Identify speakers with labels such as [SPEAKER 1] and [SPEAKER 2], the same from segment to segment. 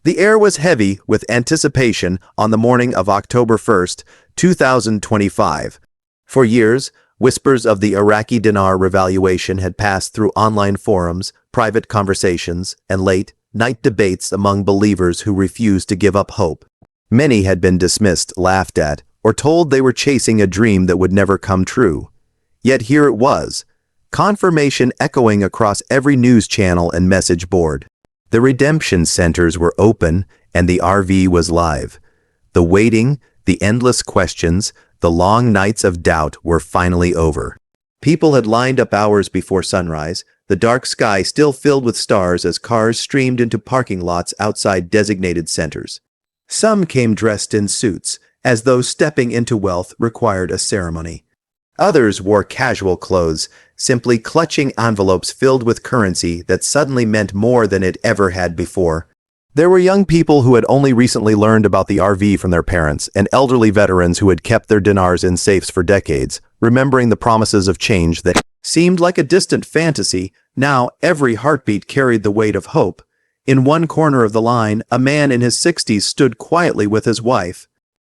[SPEAKER 1] The air was heavy with anticipation on the morning of October 1st, 2025. For years, whispers of the Iraqi dinar revaluation had passed through online forums, private conversations, and late-night debates among believers who refused to give up hope. Many had been dismissed, laughed at, or told they were chasing a dream that would never come true. Yet here it was, confirmation echoing across every news channel and message board. The redemption centers were open and the RV was live. The waiting, the endless questions, the long nights of doubt were finally over. People had lined up hours before sunrise, the dark sky still filled with stars as cars streamed into parking lots outside designated centers. Some came dressed in suits, as though stepping into wealth required a ceremony. Others wore casual clothes, simply clutching envelopes filled with currency that suddenly meant more than it ever had before. There were young people who had only recently learned about the RV from their parents, and elderly veterans who had kept their dinars in safes for decades, remembering the promises of change that seemed like a distant fantasy. Now every heartbeat carried the weight of hope. In one corner of the line, a man in his 60s stood quietly with his wife.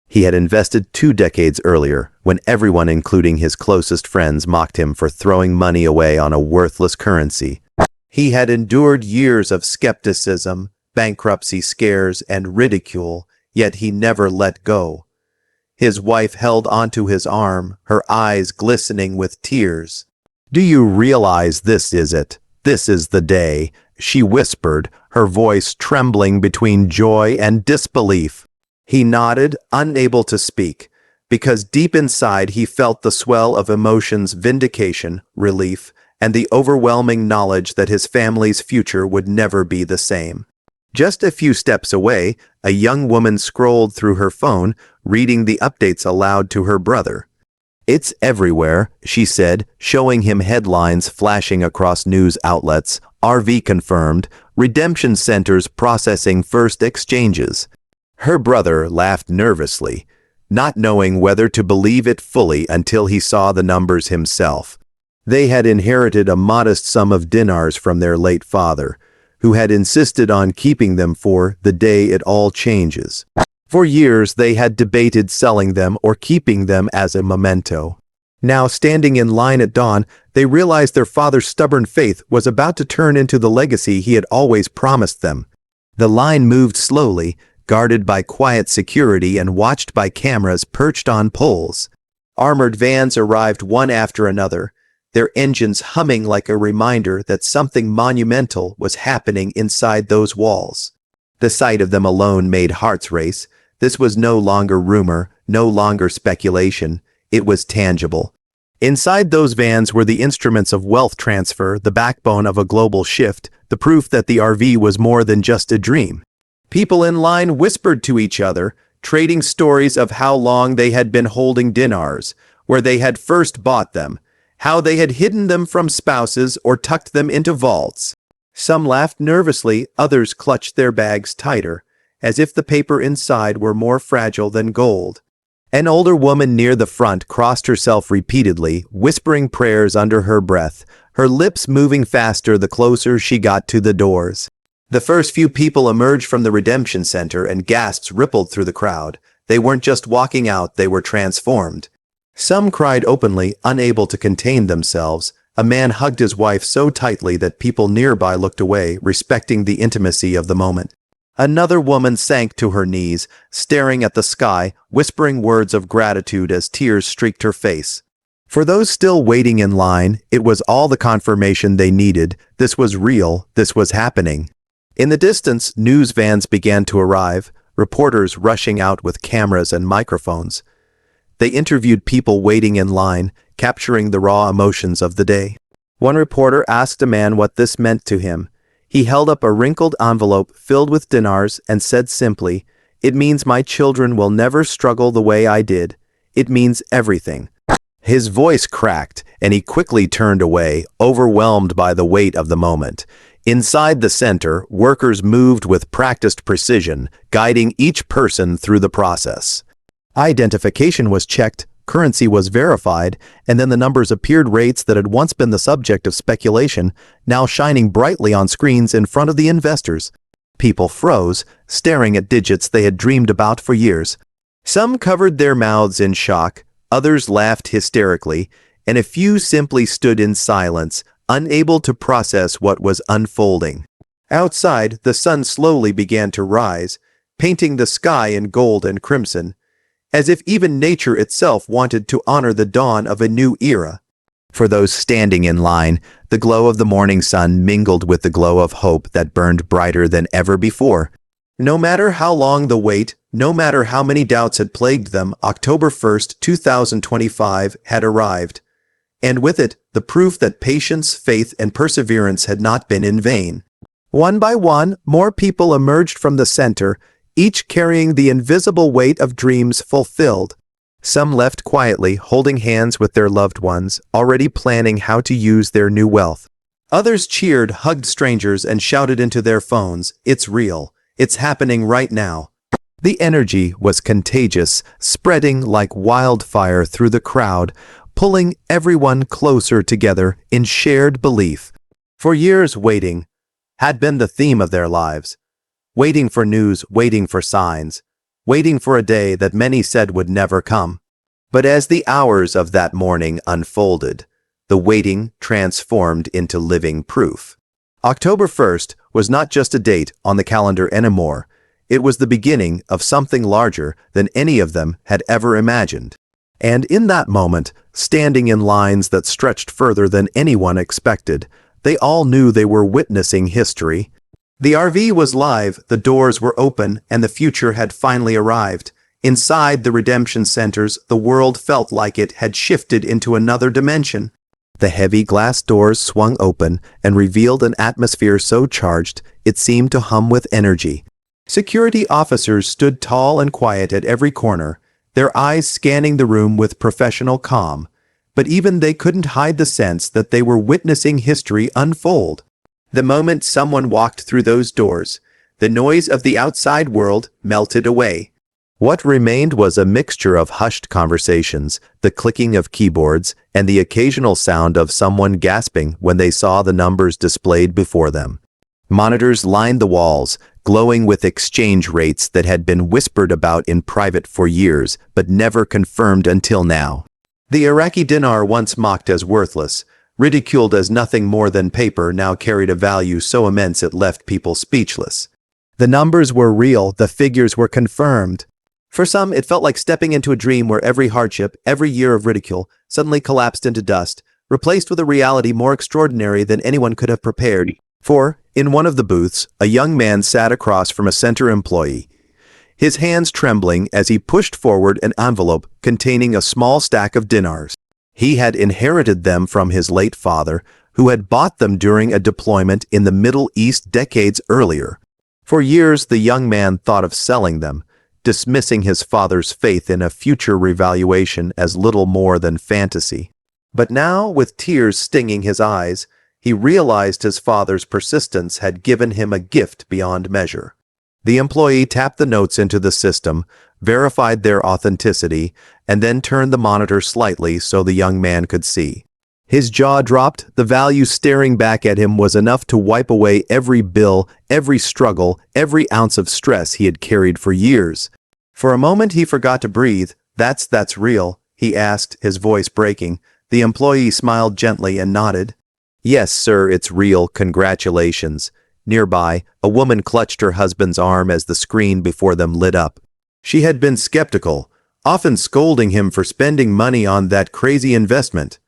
[SPEAKER 1] He had invested 2 decades earlier, when everyone, including his closest friends, mocked him for throwing money away on a worthless currency. He had endured years of skepticism, bankruptcy scares, and ridicule, yet he never let go. His wife held onto his arm, her eyes glistening with tears. "Do you realize this is it? This is the day," she whispered, her voice trembling between joy and disbelief. He nodded, unable to speak, because deep inside he felt the swell of emotions, vindication, relief, and the overwhelming knowledge that his family's future would never be the same. Just a few steps away, a young woman scrolled through her phone, reading the updates aloud to her brother. "It's everywhere," she said, showing him headlines flashing across news outlets. "RV confirmed, redemption centers processing first exchanges." Her brother laughed nervously, not knowing whether to believe it fully until he saw the numbers himself. They had inherited a modest sum of dinars from their late father, who had insisted on keeping them for the day it all changes. For years they had debated selling them or keeping them as a memento. Now, standing in line at dawn, they realized their father's stubborn faith was about to turn into the legacy he had always promised them. The line moved slowly, guarded by quiet security and watched by cameras perched on poles. Armored vans arrived one after another, their engines humming like a reminder that something monumental was happening inside those walls. The sight of them alone made hearts race. This was no longer rumor, no longer speculation. It was tangible. Inside those vans were the instruments of wealth transfer, the backbone of a global shift, the proof that the RV was more than just a dream. People in line whispered to each other, trading stories of how long they had been holding dinars, where they had first bought them, how they had hidden them from spouses or tucked them into vaults. Some laughed nervously, others clutched their bags tighter, as if the paper inside were more fragile than gold. An older woman near the front crossed herself repeatedly, whispering prayers under her breath, her lips moving faster the closer she got to the doors. The first few people emerged from the redemption center and gasps rippled through the crowd. They weren't just walking out, they were transformed. Some cried openly, unable to contain themselves. A man hugged his wife so tightly that people nearby looked away, respecting the intimacy of the moment. Another woman sank to her knees, staring at the sky, whispering words of gratitude as tears streaked her face. For those still waiting in line, it was all the confirmation they needed. This was real, this was happening. In the distance, news vans began to arrive, reporters rushing out with cameras and microphones. They interviewed people waiting in line, capturing the raw emotions of the day. One reporter asked a man what this meant to him. He held up a wrinkled envelope filled with dinars and said simply, "It means my children will never struggle the way I did. It means everything." His voice cracked, and he quickly turned away, overwhelmed by the weight of the moment. Inside the center, workers moved with practiced precision, guiding each person through the process. Identification was checked, currency was verified, and then the numbers appeared, rates that had once been the subject of speculation, now shining brightly on screens in front of the investors. People froze, staring at digits they had dreamed about for years. Some covered their mouths in shock, others laughed hysterically, and a few simply stood in silence, unable to process what was unfolding. Outside, the sun slowly began to rise, painting the sky in gold and crimson, as if even nature itself wanted to honor the dawn of a new era. For those standing in line, the glow of the morning sun mingled with the glow of hope that burned brighter than ever before. No matter how long the wait, no matter how many doubts had plagued them, October 1st, 2025 had arrived, and with it, the proof that patience, faith, and perseverance had not been in vain. One by one, more people emerged from the center, each carrying the invisible weight of dreams fulfilled. Some left quietly, holding hands with their loved ones, already planning how to use their new wealth. Others cheered, hugged strangers, and shouted into their phones, "It's real. It's happening right now." The energy was contagious, spreading like wildfire through the crowd, pulling everyone closer together in shared belief. For years, waiting had been the theme of their lives. Waiting for news, waiting for signs, waiting for a day that many said would never come. But as the hours of that morning unfolded, the waiting transformed into living proof. October 1st was not just a date on the calendar anymore. It was the beginning of something larger than any of them had ever imagined. And in that moment, standing in lines that stretched further than anyone expected, they all knew they were witnessing history. The RV was live, the doors were open, and the future had finally arrived. Inside the redemption centers, the world felt like it had shifted into another dimension. The heavy glass doors swung open and revealed an atmosphere so charged it seemed to hum with energy. Security officers stood tall and quiet at every corner, their eyes scanning the room with professional calm. But even they couldn't hide the sense that they were witnessing history unfold. The moment someone walked through those doors, the noise of the outside world melted away. What remained was a mixture of hushed conversations, the clicking of keyboards, and the occasional sound of someone gasping when they saw the numbers displayed before them. Monitors lined the walls, glowing with exchange rates that had been whispered about in private for years, but never confirmed until now. The Iraqi dinar, once mocked as worthless, ridiculed as nothing more than paper, now carried a value so immense it left people speechless. The numbers were real, the figures were confirmed. For some, it felt like stepping into a dream where every hardship, every year of ridicule, suddenly collapsed into dust, replaced with a reality more extraordinary than anyone could have prepared. For, in one of the booths, a young man sat across from a center employee, his hands trembling as he pushed forward an envelope containing a small stack of dinars. He had inherited them from his late father, who had bought them during a deployment in the Middle East decades earlier. For years, the young man thought of selling them, dismissing his father's faith in a future revaluation as little more than fantasy. But now, with tears stinging his eyes, he realized his father's persistence had given him a gift beyond measure. The employee tapped the notes into the system, verified their authenticity, and then turned the monitor slightly so the young man could see. His jaw dropped. The value staring back at him was enough to wipe away every bill, every struggle, every ounce of stress he had carried for years. For a moment he forgot to breathe. That's real?" he asked, his voice breaking. The employee smiled gently and nodded. "Yes, sir, it's real. Congratulations." Nearby, a woman clutched her husband's arm as the screen before them lit up. She had been skeptical, often scolding him for spending money on that crazy investment.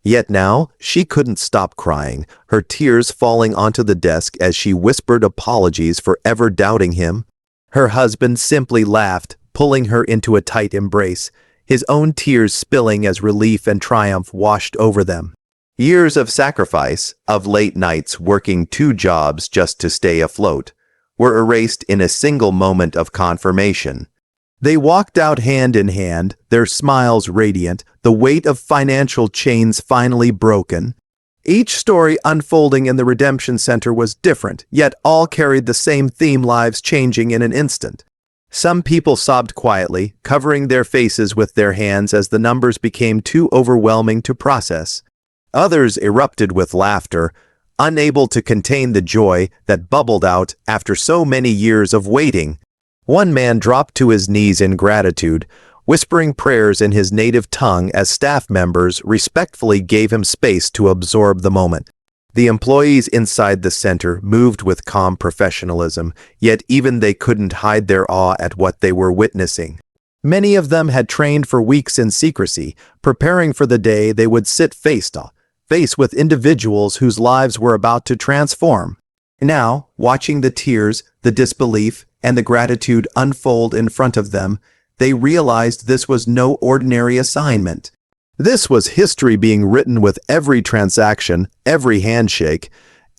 [SPEAKER 1] Yet now, she couldn't stop crying, her tears falling onto the desk as she whispered apologies for ever doubting him. Her husband simply laughed, pulling her into a tight embrace, his own tears spilling as relief and triumph washed over them. Years of sacrifice, of late nights working 2 jobs just to stay afloat, were erased in a single moment of confirmation. They walked out hand in hand, their smiles radiant, the weight of financial chains finally broken. Each story unfolding in the Redemption Center was different, yet all carried the same theme: lives changing in an instant. Some people sobbed quietly, covering their faces with their hands as the numbers became too overwhelming to process. Others erupted with laughter, unable to contain the joy that bubbled out after so many years of waiting. One man dropped to his knees in gratitude, whispering prayers in his native tongue as staff members respectfully gave him space to absorb the moment. The employees inside the center moved with calm professionalism, yet even they couldn't hide their awe at what they were witnessing. Many of them had trained for weeks in secrecy, preparing for the day they would sit face to face with individuals whose lives were about to transform. Now, watching the tears, the disbelief, and the gratitude unfold in front of them, they realized this was no ordinary assignment. This was history being written with every transaction, every handshake,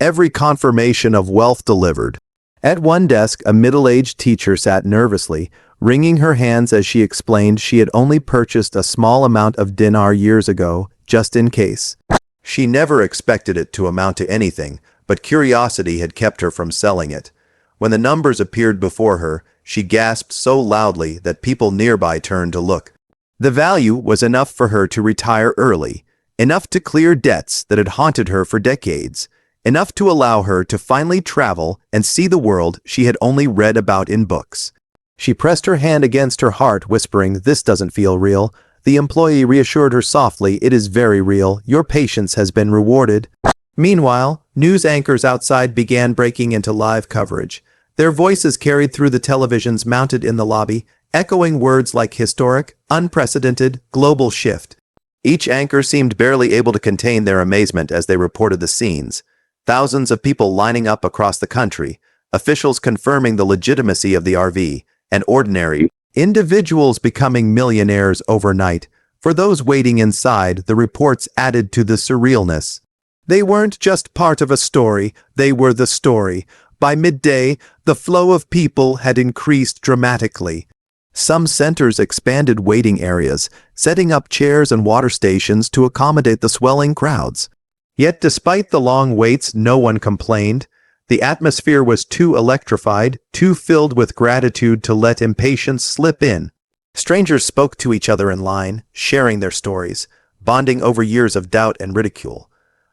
[SPEAKER 1] every confirmation of wealth delivered. At one desk, a middle-aged teacher sat nervously, wringing her hands as she explained she had only purchased a small amount of dinar years ago, just in case. She never expected it to amount to anything, but curiosity had kept her from selling it. When the numbers appeared before her, she gasped so loudly that people nearby turned to look. The value was enough for her to retire early, enough to clear debts that had haunted her for decades, enough to allow her to finally travel and see the world she had only read about in books. She pressed her hand against her heart, whispering, "This doesn't feel real." The employee reassured her softly, "It is very real. Your patience has been rewarded." Meanwhile, news anchors outside began breaking into live coverage. Their voices carried through the televisions mounted in the lobby, echoing words like historic, unprecedented, global shift. Each anchor seemed barely able to contain their amazement as they reported the scenes. Thousands of people lining up across the country, officials confirming the legitimacy of the RV, and ordinary individuals becoming millionaires overnight. For those waiting inside, the reports added to the surrealness. They weren't just part of a story, they were the story. By midday, the flow of people had increased dramatically. Some centers expanded waiting areas, setting up chairs and water stations to accommodate the swelling crowds. Yet despite the long waits, no one complained. The atmosphere was too electrified, too filled with gratitude to let impatience slip in. Strangers spoke to each other in line, sharing their stories, bonding over years of doubt and ridicule,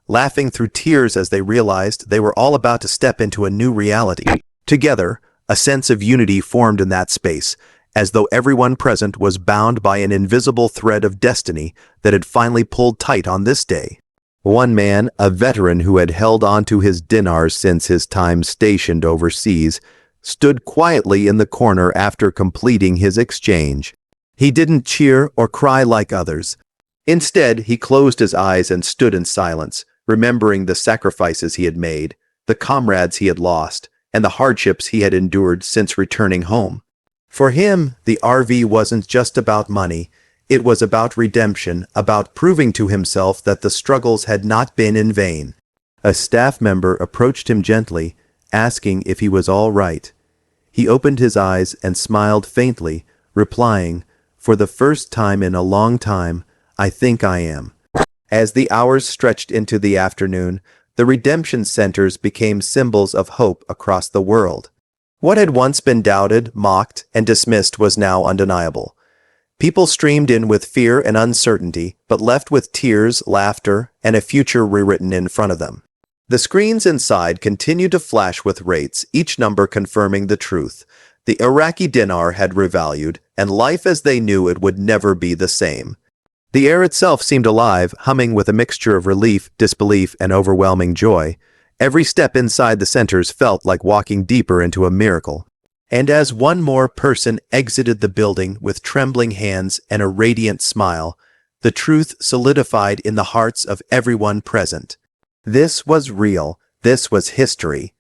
[SPEAKER 1] laughing through tears as they realized they were all about to step into a new reality. Together, a sense of unity formed in that space, as though everyone present was bound by an invisible thread of destiny that had finally pulled tight on this day. One man, a veteran who had held on to his dinars since his time stationed overseas, stood quietly in the corner after completing his exchange. He didn't cheer or cry like others. Instead, he closed his eyes and stood in silence, remembering the sacrifices he had made, the comrades he had lost, and the hardships he had endured since returning home. For him, the RV wasn't just about money. It was about redemption, about proving to himself that the struggles had not been in vain. A staff member approached him gently, asking if he was all right. He opened his eyes and smiled faintly, replying, "For the first time in a long time, I think I am." As the hours stretched into the afternoon, the redemption centers became symbols of hope across the world. What had once been doubted, mocked, and dismissed was now undeniable. People streamed in with fear and uncertainty, but left with tears, laughter, and a future rewritten in front of them. The screens inside continued to flash with rates, each number confirming the truth. The Iraqi dinar had revalued, and life as they knew it would never be the same. The air itself seemed alive, humming with a mixture of relief, disbelief, and overwhelming joy. Every step inside the centers felt like walking deeper into a miracle. And as one more person exited the building with trembling hands and a radiant smile, the truth solidified in the hearts of everyone present. This was real. This was history.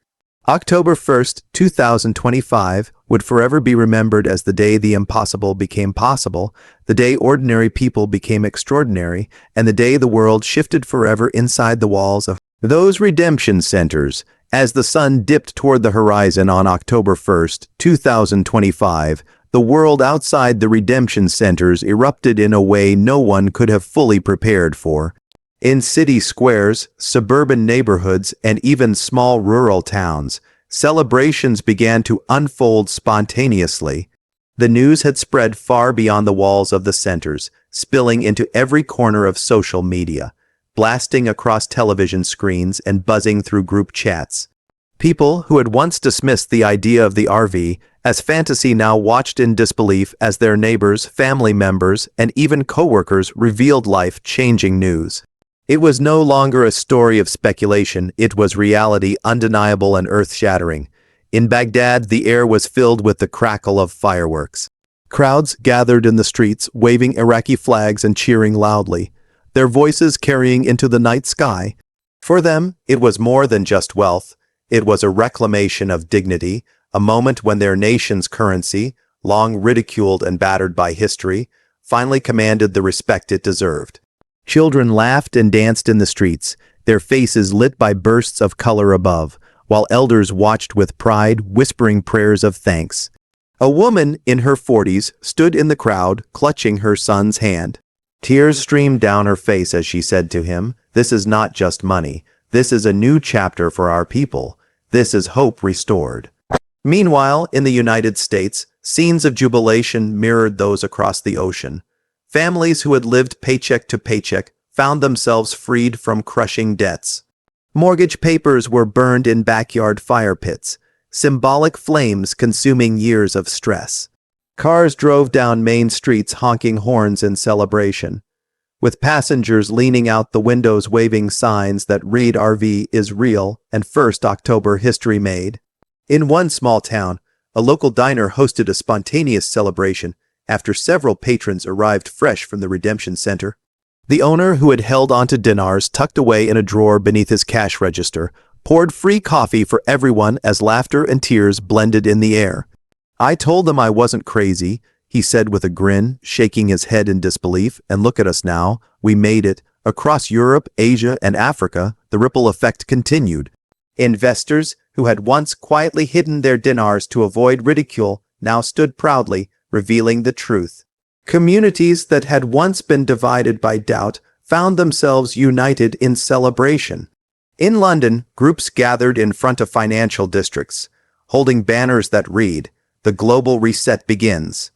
[SPEAKER 1] October 1st, 2025 would forever be remembered as the day the impossible became possible, the day ordinary people became extraordinary, and the day the world shifted forever inside the walls of those redemption centers. As the sun dipped toward the horizon on October 1st, 2025, the world outside the redemption centers erupted in a way no one could have fully prepared for. In city squares, suburban neighborhoods, and even small rural towns, celebrations began to unfold spontaneously. The news had spread far beyond the walls of the centers, spilling into every corner of social media. blasting across television screens and buzzing through group chats. People who had once dismissed the idea of the RV as fantasy now watched in disbelief as their neighbors, family members, and even coworkers revealed life-changing news. It was no longer a story of speculation, it was reality undeniable and earth-shattering. In Baghdad, the air was filled with the crackle of fireworks. Crowds gathered in the streets, waving Iraqi flags and cheering loudly, their voices carrying into the night sky. For them, it was more than just wealth. It was a reclamation of dignity, a moment when their nation's currency, long ridiculed and battered by history, finally commanded the respect it deserved. Children laughed and danced in the streets, their faces lit by bursts of color above, while elders watched with pride, whispering prayers of thanks. A woman in her 40s stood in the crowd, clutching her son's hand. Tears streamed down her face as she said to him, "This is not just money. This is a new chapter for our people. This is hope restored." Meanwhile, in the United States, scenes of jubilation mirrored those across the ocean. Families who had lived paycheck to paycheck found themselves freed from crushing debts. Mortgage papers were burned in backyard fire pits, symbolic flames consuming years of stress. Cars drove down main streets honking horns in celebration, with passengers leaning out the windows waving signs that read RV is real and 1st October history made. In one small town, a local diner hosted a spontaneous celebration after several patrons arrived fresh from the redemption center. The owner, who had held onto dinars tucked away in a drawer beneath his cash register, poured free coffee for everyone as laughter and tears blended in the air. "I told them I wasn't crazy," he said with a grin, shaking his head in disbelief, "and look at us now. We made it." Across Europe, Asia, and Africa, the ripple effect continued. Investors, who had once quietly hidden their dinars to avoid ridicule, now stood proudly, revealing the truth. Communities that had once been divided by doubt found themselves united in celebration. In London, groups gathered in front of financial districts, holding banners that read, "The global reset begins."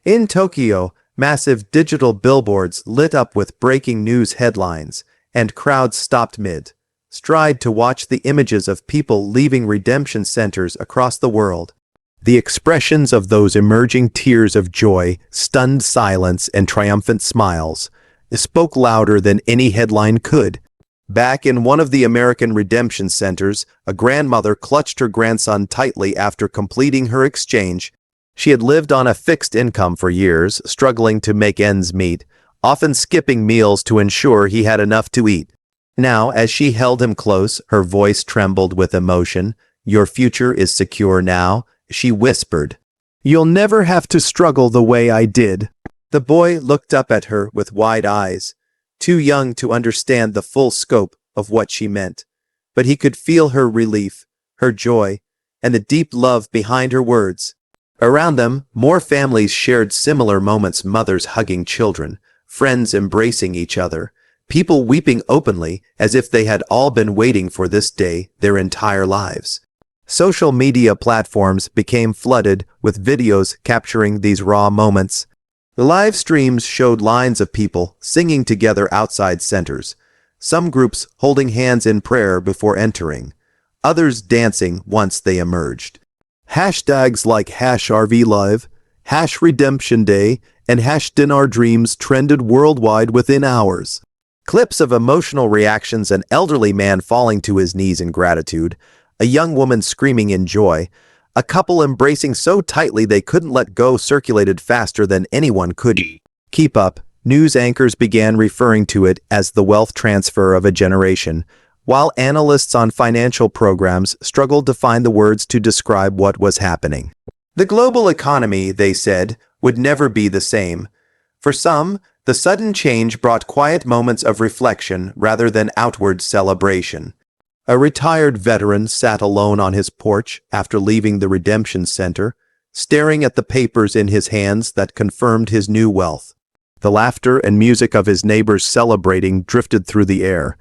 [SPEAKER 1] In Tokyo, massive digital billboards lit up with breaking news headlines, and crowds stopped mid-stride to watch the images of people leaving redemption centers across the world. The expressions of those emerging tears of joy, stunned silence, and triumphant smiles spoke louder than any headline could. Back in one of the American redemption centers, a grandmother clutched her grandson tightly after completing her exchange. She had lived on a fixed income for years, struggling to make ends meet, often skipping meals to ensure he had enough to eat. Now, as she held him close, her voice trembled with emotion. "Your future is secure now," she whispered. "You'll never have to struggle the way I did." The boy looked up at her with wide eyes, too young to understand the full scope of what she meant. But he could feel her relief, her joy, and the deep love behind her words. Around them, more families shared similar moments, mothers hugging children, friends embracing each other, people weeping openly as if they had all been waiting for this day their entire lives. Social media platforms became flooded with videos capturing these raw moments. The live streams showed lines of people singing together outside centers, some groups holding hands in prayer before entering, others dancing once they emerged. Hashtags like #RVLive, #Redemption and #DinarDreams trended worldwide within hours. Clips of emotional reactions, an elderly man falling to his knees in gratitude, a young woman screaming in joy, a couple embracing so tightly they couldn't let go circulated faster than anyone could keep up. News anchors began referring to it as the wealth transfer of a generation, while analysts on financial programs struggled to find the words to describe what was happening. The global economy, they said, would never be the same. For some, the sudden change brought quiet moments of reflection rather than outward celebration. A retired veteran sat alone on his porch after leaving the redemption center, staring at the papers in his hands that confirmed his new wealth. The laughter and music of his neighbors celebrating drifted through the air,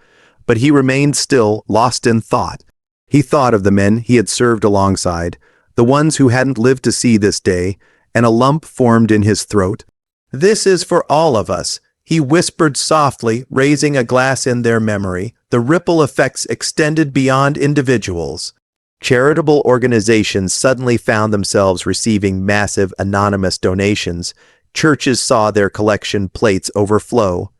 [SPEAKER 1] but he remained still, lost in thought. He thought of the men he had served alongside, the ones who hadn't lived to see this day, and a lump formed in his throat. "This is for all of us," He whispered softly, raising a glass in their memory. The ripple effects extended beyond individuals. Charitable organizations suddenly found themselves receiving massive anonymous donations. Churches saw their collection plates overflow.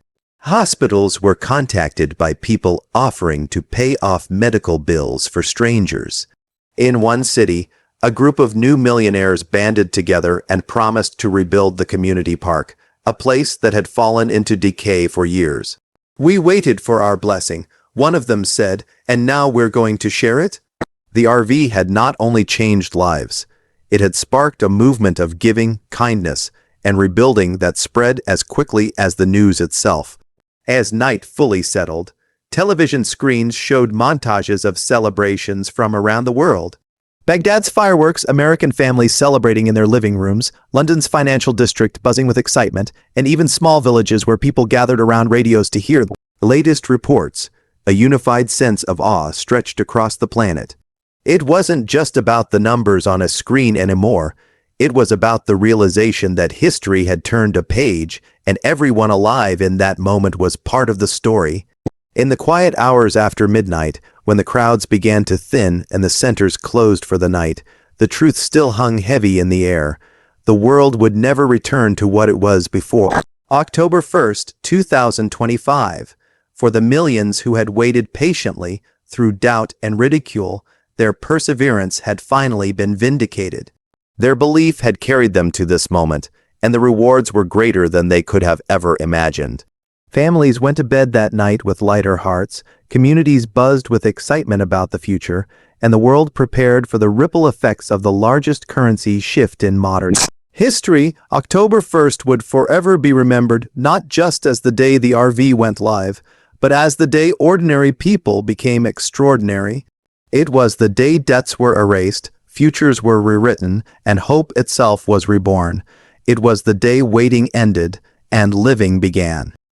[SPEAKER 1] Hospitals were contacted by people offering to pay off medical bills for strangers. In one city, a group of new millionaires banded together and promised to rebuild the community park, a place that had fallen into decay for years. "We waited for our blessing," one of them said, "and now we're going to share it?" The RV had not only changed lives, it had sparked a movement of giving, kindness, and rebuilding that spread as quickly as the news itself. As night fully settled, television screens showed montages of celebrations from around the world. Baghdad's fireworks, American families celebrating in their living rooms, London's financial district buzzing with excitement, and even small villages where people gathered around radios to hear the latest reports. A unified sense of awe stretched across the planet. It wasn't just about the numbers on a screen anymore. It was about the realization that history had turned a page, and everyone alive in that moment was part of the story. In the quiet hours after midnight, when the crowds began to thin and the centers closed for the night, the truth still hung heavy in the air. The world would never return to what it was before. October 1st, 2025. For the millions who had waited patiently through doubt and ridicule, their perseverance had finally been vindicated. Their belief had carried them to this moment, and the rewards were greater than they could have ever imagined. Families went to bed that night with lighter hearts, communities buzzed with excitement about the future, and the world prepared for the ripple effects of the largest currency shift in modern history. October 1st would forever be remembered not just as the day the RV went live, but as the day ordinary people became extraordinary. It was the day debts were erased, futures were rewritten, and hope itself was reborn. It was the day waiting ended and living began.